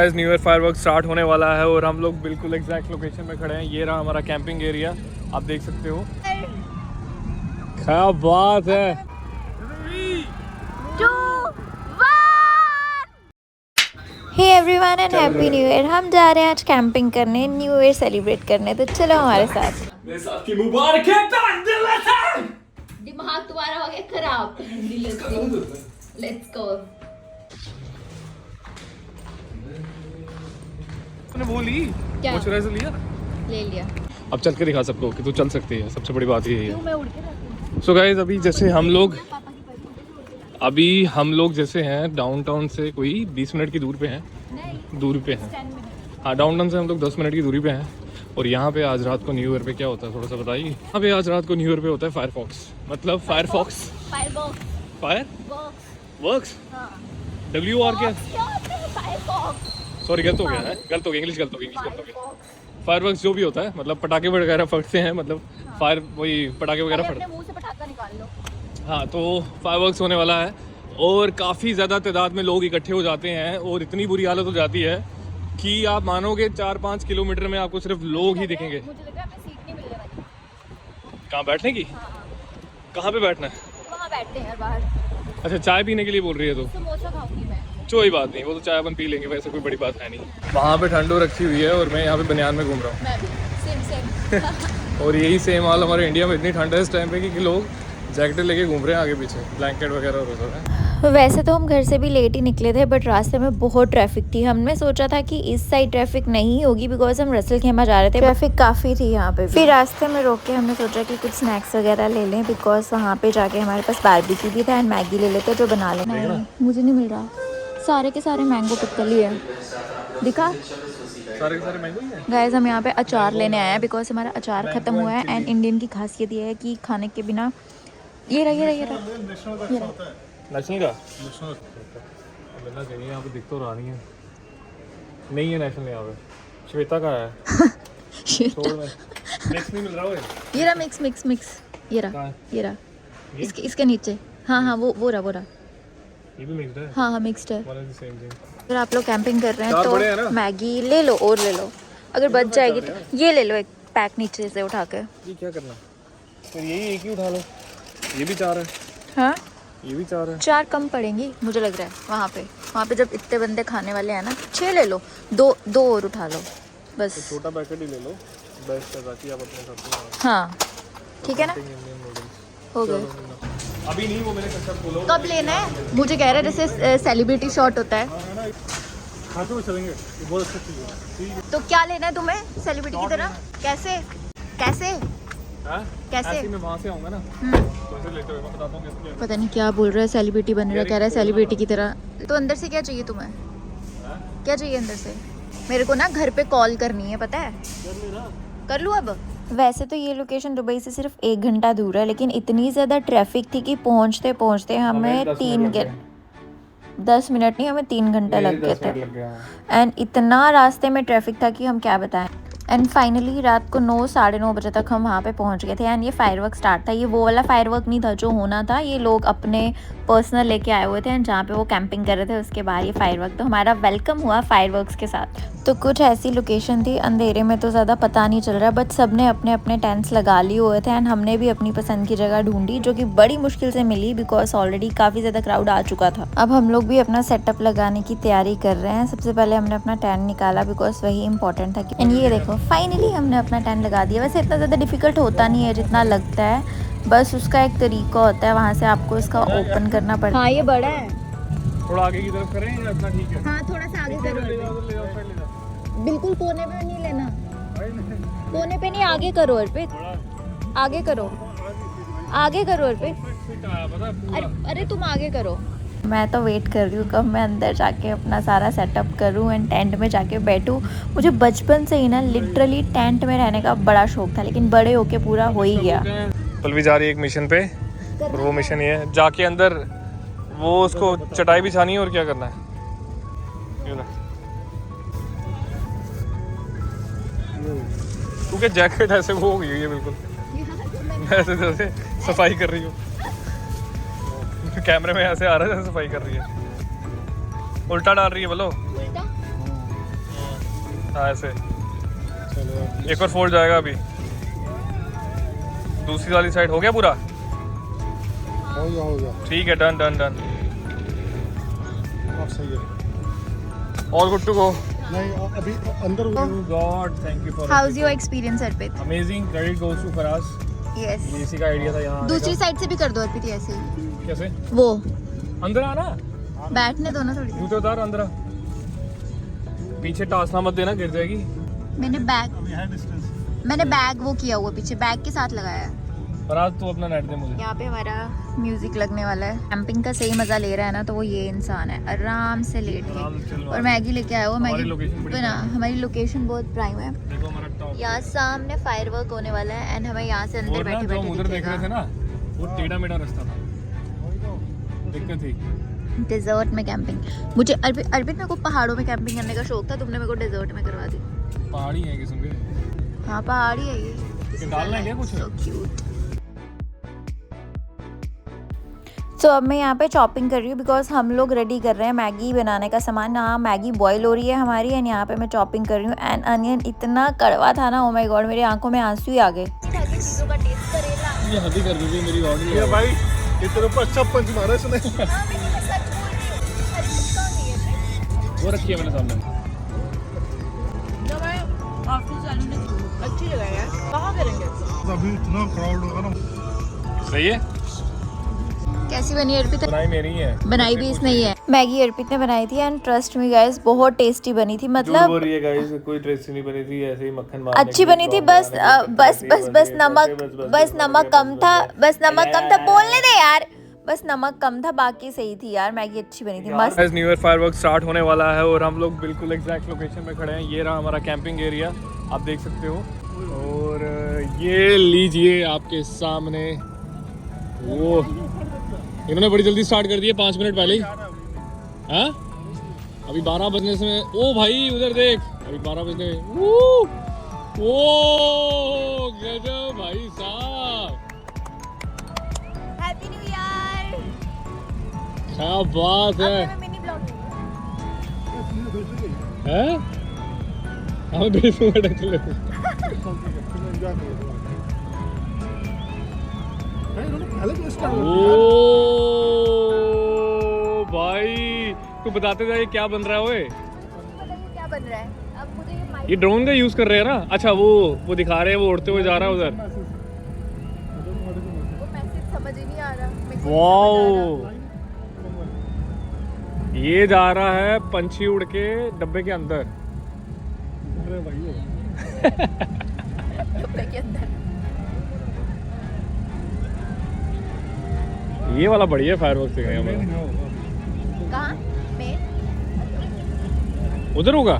New year firework start होने वाला है और हम लोग बिल्कुल एग्जैक्ट लोकेशन में खड़े हैं। ये रहा हमारा कैंपिंग एरिया, आप देख सकते हो। क्या बात है। 2, 1 hey everyone and happy new year. हम जा रहे हैं आज कैंपिंग करने, न्यू ईयर सेलिब्रेट करने, तो चलो हमारे साथ। दिमाग तुम्हारा हो गया खराब। Let's go. तूने वो ली क्या? मॉइस्चराइजर लिया? ले लिया। अब चल के दिखा सबको कि तू चल सकती है, सबसे बड़ी बात यही क्यों है। मैं उड़ के रहती हूँ? सो गाइस अभी जैसे हम लोग जैसे हैं डाउनटाउन से कोई 20 मिनट की दूर पे हैं। नहीं, दूरी पे हैं। 10 मिनट। हाँ, डाउनटाउन से हम लोग 10 मिनट की दूरी पे हैं। और यहाँ पे आज रात को न्यू ईयर पे क्या होता है थोड़ा सा बताइए। यहाँ पे आज रात को न्यू ईयर पे होता है फायरफॉक्स, मतलब Firefox firebox. Fire box. Works हाँ। WR क्या? क्या होता है फायरबॉक्स? सॉरी गलत हो गया है, गलत हो गया, इंग्लिश गलत हो गया। फायरवर्क्स जो भी होता है मतलब पटाखे वगैरह फटते हैं, मतलब फायर वही पटाखे वगैरह अपने फटते मुंह से पटाखा निकाल लो। हैं। हाँ, तो फायरवर्क्स होने वाला है और काफ़ी ज़्यादा तादाद में लोग इकट्ठे हो जाते हैं और इतनी बुरी हालत हो जाती है कि आप मानोगे 4-5 किलोमीटर में आपको सिर्फ लोग ही दिखेंगे। मुझे लग रहा है हमें सीट नहीं मिलने वाली। कहाँ बैठने की? कहाँ पे बैठना है? वहाँ बैठते हैं यार बाहर। अच्छा, चाय पीने के लिए बोल रही है तो समोसा खाऊंगी मैं। कोई बात नहीं, वो तो चाय अपन पी लेंगे, वैसे कोई बड़ी बात है नहीं। वहाँ पे ठंडो रखी हुई है और मैं यहाँ पे बनियान में घूम रहा हूँ। मैं भी सेम। और यही सेम हाल हमारे इंडिया में इतनी ठंड है इस टाइम पे कि लोग जैकेट लेके घूम रहे हैं आगे पीछे, ब्लैंकेट वगैरह और है। वैसे तो हम घर से भी लेट ही निकले थे, बट रास्ते में बहुत ट्रैफिक थी। हमने सोचा था कि इस साइड ट्रैफिक नहीं होगी बिकॉज हम रसल खेमा जा रहे थे, ट्रैफिक काफ़ी थी यहाँ पे। फिर रास्ते में रोक के हमने सोचा कि कुछ स्नैक्स वगैरह ले लें बिकॉज वहाँ पे जाके हमारे पास बारबेक्यू भी था एंड मैगी ले लेते जो बना लें। नहीं, मुझे नहीं मिल रहा। सारे के सारे मैंगो पिक्कल ही है। दिखा सारे के सारे महंगे ही हैं। गाइस, हम यहाँ पे अचार लेने आए हैं बिकॉज हमारा अचार खत्म हुआ है एंड इंडियन की खासियत ये है कि खाने के बिना ये रहा नेशनल का मिलना चाहिए, यहाँ पे दिख तो रहा नहीं है नेशनल यहाँ पे। श्वेता का है। छोड़ में मिक्स नहीं मिल रहा है। ये रहा मिक्स ये रहा इसके नीचे। हाँ वो रहा ये भी मिक्स्ड है। हाँ मिक्स्ड है। One is the same thing. अगर आप लोग कैंपिंग कर रहे हैं चार बड़े हैं ना? तो मैगी ले लो और ले लो, अगर बच जाएगी तो ये ले लो एक पैक नीचे से उठा के। ये क्या करना, फिर यही एक ही उठा लो। ये भी 4 है। हाँ, ये भी 4 है। 4 कम पड़ेंगी मुझे लग रहा है। वहाँ पे जब इतने बंदे खाने वाले हैं ना, 6 ले लो, दो और उठा लो बस। तो छोटा पैकेट ही ले लो, बेस्ट है ताकि आप अपने साथ। हाँ ठीक है ना, हो गए। अभी नहीं, वो मैंने कच्चा खोला। कब लेना है? मुझे कह रहा है जैसे सेलिब्रिटी शॉट होता है। खाते हुए चलेंगे, ये बहुत अच्छा चीज़ है। ठीक है। तो क्या लेना है तुम्हें सेलिब्रिटी की तरह? कैसे हाँ? कैसे? ऐसे ही मैं वहाँ से आऊँगा ना, तो ऐसे लेते हुए मैं बताता हूँ कैसे। पता नहीं क्या बोल रहा है, सेलिब्रिटी बन रहा है, कह रहा है सेलिब्रिटी की तरह। तो अंदर से क्या चाहिए तुम्हें? क्या चाहिए अंदर से? मेरे को ना घर पे कॉल करनी है, पता है? कर लूँ अब? वैसे तो ये लोकेशन दुबई से सिर्फ 1 घंटा दूर है, लेकिन इतनी ज़्यादा ट्रैफिक थी कि पहुँचते पहुँचते हमें 10 मिनट नहीं, हमें 3 घंटे लग गए थे। एंड इतना रास्ते में ट्रैफिक था कि हम क्या बताएं। एंड फाइनली रात को 9 साढ़े 9 बजे तक हम वहाँ पे पहुँच गए थे। एंड ये फायरवर्क स्टार्ट था, ये वो वाला फायरवर्क नहीं था जो होना था, ये लोग अपने पर्सनल लेके आए हुए थे एंड जहाँ पे वो कैंपिंग कर रहे थे उसके बाहर ये फायरवर्क। तो हमारा वेलकम हुआ फायरवर्क्स के साथ। तो कुछ ऐसी लोकेशन थी, अंधेरे में तो ज़्यादा पता नहीं चल रहा, बट सब ने अपने अपने टेंट्स लगा लिए हुए थे एंड हमने भी अपनी पसंद की जगह ढूंढी जो कि बड़ी मुश्किल से मिली बिकॉज ऑलरेडी काफ़ी ज़्यादा क्राउड आ चुका था। अब हम लोग भी अपना सेटअप लगाने की तैयारी कर रहे हैं। सबसे पहले हमने अपना टेंट निकाला बिकॉज वही इंपॉर्टेंट था। एंड ये देखो फाइनली हमने अपना टेंट लगा दिया। वैसे इतना ज़्यादा डिफिकल्ट होता नहीं है जितना लगता है, बस उसका एक तरीका होता है, वहाँ से आपको इसका ओपन करना पड़ता है। हाँ ये बड़ा है। थोड़ा आगे की तरफ करें या अपना ठीक है? हाँ थोड़ा सा आगे करो, ले जाओ। बिल्कुल कोने पे नहीं लेना, कोने पे नहीं, आगे करो अर्पित, आगे करो अर्पित। अरे तुम आगे करो। मैं तो वेट कर रही हूँ कब मैं अंदर जाके अपना सारा सेटअप करूँ एंड टेंट में जाके बैठूँ। मुझे बचपन से ही ना लिटरली टेंट में रहने का बड़ा शौक था, लेकिन बड़े होके पूरा हो ही गया। पल्लवी जा रही है एक मिशन पे और वो मिशन ये है जाके अंदर वो उसको चटाई बिछानी है और क्या करना है। तू क्या जैकेट ऐसे वो हो गई है बिल्कुल ऐसे जैसे सफाई कर रही हो। कैमरे में ऐसे आ रहा है जैसे सफाई कर रही है, उल्टा डाल रही है। बोलो उल्टा हाँ ऐसे चलो एक और फोल्ड जाएगा अभी। दूसरी वाली साइड हो गया पूरा? हो गया ठीक है, डन डन डन। अब सही है। All good to go. नहीं अभी अंदर God thank you for how is your experience Arpit? Amazing. Credit goes to Faraz. Yes, ये इसी का आइडिया था यहाँ दूसरी साइड से भी कर दो अर्पित ऐसे ही। कैसे? वो अंदर आना, बैठने दो ना थोड़ी देर। जूते उतार, अंदर आ। पीछे टासना मत देना, गिर जाएगी। मैंने बैग वो किया हुआ पीछे, बैग के साथ लगाया है। फराज तू अपना नेट दे मुझे। यहाँ पे हमारा म्यूजिक लगने वाला है। कैंपिंग का सही मजा ले रहा है ना, तो वो ये इंसान है, आराम से लेट आराम से के chill और मैगी लेके आया हुआ। हमारी मैगी location बड़ी बना, prime है। हमारी लोकेशन बहुत प्राइम है। देखो हमारा टॉप। यहाँ सामने फायरवर्क होने वाला है एंड हमें यहाँ से अंदर और ना बैठे जो हम बैठे उधर देख रहे थे दिखेगा। ना, वो टेढ़ा मेढ़ा रास्ता था, दिक्कत थी। डेजर्ट में कैंपिंग। मुझे अर्पित मेरे को पहाड़ों में कैंपिंग करने का शौक था, तुमने मेरे को डेजर्ट में करवा दी। पहाड़ी है किस्म के। हाँ पहाड़ी है ये। डालना है क्या कुछ? So cute. सो अब मैं यहाँ पे चॉपिंग कर रही हूँ बिकॉज हम लोग रेडी कर रहे हैं मैगी बनाने का सामान। यहाँ मैगी बॉईल हो रही है हमारी एंड यहाँ पे मैं चॉपिंग कर रही हूँ। एंड अनियन इतना कड़वा था ना, ओ माय गॉड, मेरी आंखों में आंसू ही आ गए। चीज़ों का टेस्ट करेला। ये हदी कर दी थी मेरी ऑर्डर। ये भाई इतने ऊपर अच्छा पंच मारा इसने। सच बोल रही हूँ, कौन है? वो रखी है मैंने सामने। अच्छी जगह है यार, कहाँ करेंगे? अभी इतना क्राउड होगा ना। सही है। कैसी बनी अर्पित? बनाई मेरी ही है। बनाई भी इसने ही है। मैगी अर्पित ने बनाई थी एंड ट्रस्ट मी गाइस बहुत टेस्टी बनी थी। बोल मतलब रही है गाइस, कोई टेस्टी नहीं बनी थी, ऐसे ही मक्खन मार। अच्छी बनी थी, बस नमक कम था, बस नमक कम था। बोलने दे यार, बस नमक कम था, बाकी सही थी यार। मैगी अच्छी बनी थी, मस्त। न्यू ईयर फायरवर्क स्टार्ट होने वाला है और हम लोग बिल्कुल एग्जैक्ट लोकेशन में खड़े हैं। ये रहा हमारा कैंपिंग एरिया, आप देख सकते हो। और ये लीजिए आपके सामने, वो इन्होंने बड़ी जल्दी स्टार्ट कर दिया, 5 मिनट पहले ही। हाँ अभी 12 बजने से। ओ भाई उधर देख, अभी 12 बजने। ओ गजब भाई साहब, हैप्पी न्यू ईयर। क्या बात है। मिनी ब्लॉग हैं? हम भेजूंगा चले। ओ भाई तू बताते जा ये क्या बन रहा है? ओए क्या बन रहा है? अब मुझे ये माइक ये ड्रोन का यूज कर रहे हैं ना? अच्छा वो दिखा रहे हैं, वो उड़ते हुए जा रहा है उधर। वो मैसेज समझ ही नहीं आ रहा। मेरे को वाओ, ये जा रहा है पंछी उड़ के डब्बे के अंदर। डब्बे के अंदर। ये वाला बढ़िया फायरवर्क दिख रहे हैं हमें। कहाँ? मैं उधर होगा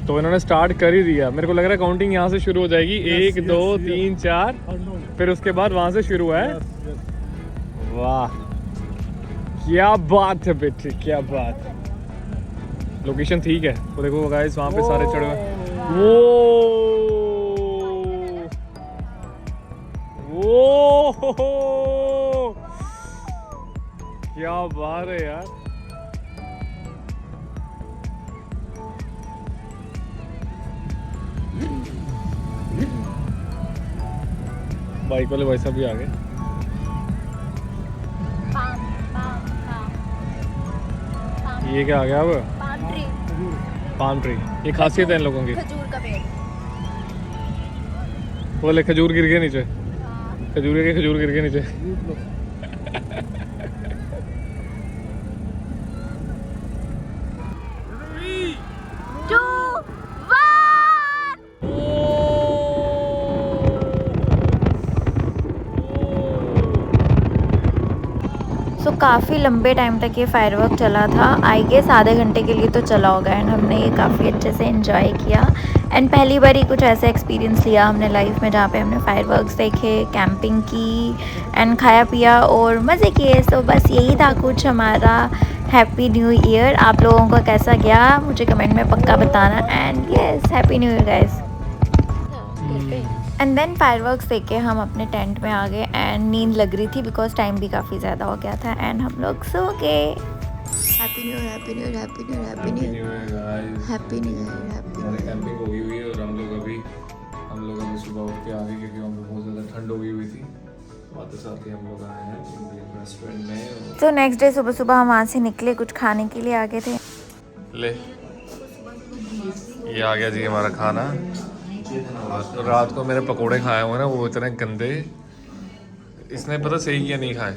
तो इन्होंने स्टार्ट कर ही दिया। मेरे को लग रहा है काउंटिंग यहाँ से शुरू हो जाएगी। 1 2 3 4, फिर उसके बाद वहां से शुरू है। वाह क्या बात है बेटे, क्या बात। लोकेशन ठीक है, वो देखो गाइस वहां पे सारे चढ़े हुए। वो क्या बात है यार। बाइक वाले भाई साहब भी आ गए। ये क्या आ गया अब? Palm tree. ये खासियत है इन लोगों की। खजूर का पेड़। बोले खजूर गिर गए नीचे, खजूर गिर गए नीचे। सो काफ़ी लंबे टाइम तक ये फायरवर्क चला था। आई गेस आधे घंटे के लिए तो चला होगा एंड हमने ये काफ़ी अच्छे से एंजॉय किया। एंड पहली बार ही कुछ ऐसा एक्सपीरियंस लिया हमने लाइफ में जहाँ पे हमने फायरवर्क्स देखे, कैंपिंग की एंड खाया पिया और मज़े किए। सो बस यही था कुछ हमारा हैप्पी न्यू ईयर। आप लोगों को कैसा गया मुझे कमेंट में पक्का बताना। And yes happy new year guys. And then fireworks देख के हम अपने टेंट में आ गए एंड नींद लग रही थी बिकॉज टाइम भी काफ़ी ज़्यादा हो गया था एंड हम लोग सो गए। Happy new year, happy new year, happy new year, happy new year. Happy new year, happy. हमारी कैंपिंग हो गई हुई है और हम लोग अभी सुबह उठ के आ गए क्योंकि वहाँ पे बहुत ज़्यादा ठंड हो गई हुई थी। आते साथ ही हम लोग आए हैं इंडियन रेस्टोरेंट में। तो नेक्स्ट डे सुबह सुबह हम वहाँ से निकले, कुछ खाने के लिए आ गए थे। ले ये आ गया जी हमारा खाना। और रात को मेरे पकोड़े खाए हुए ना, वो इतने गंदे, इसने पता सही किया नहीं खाए।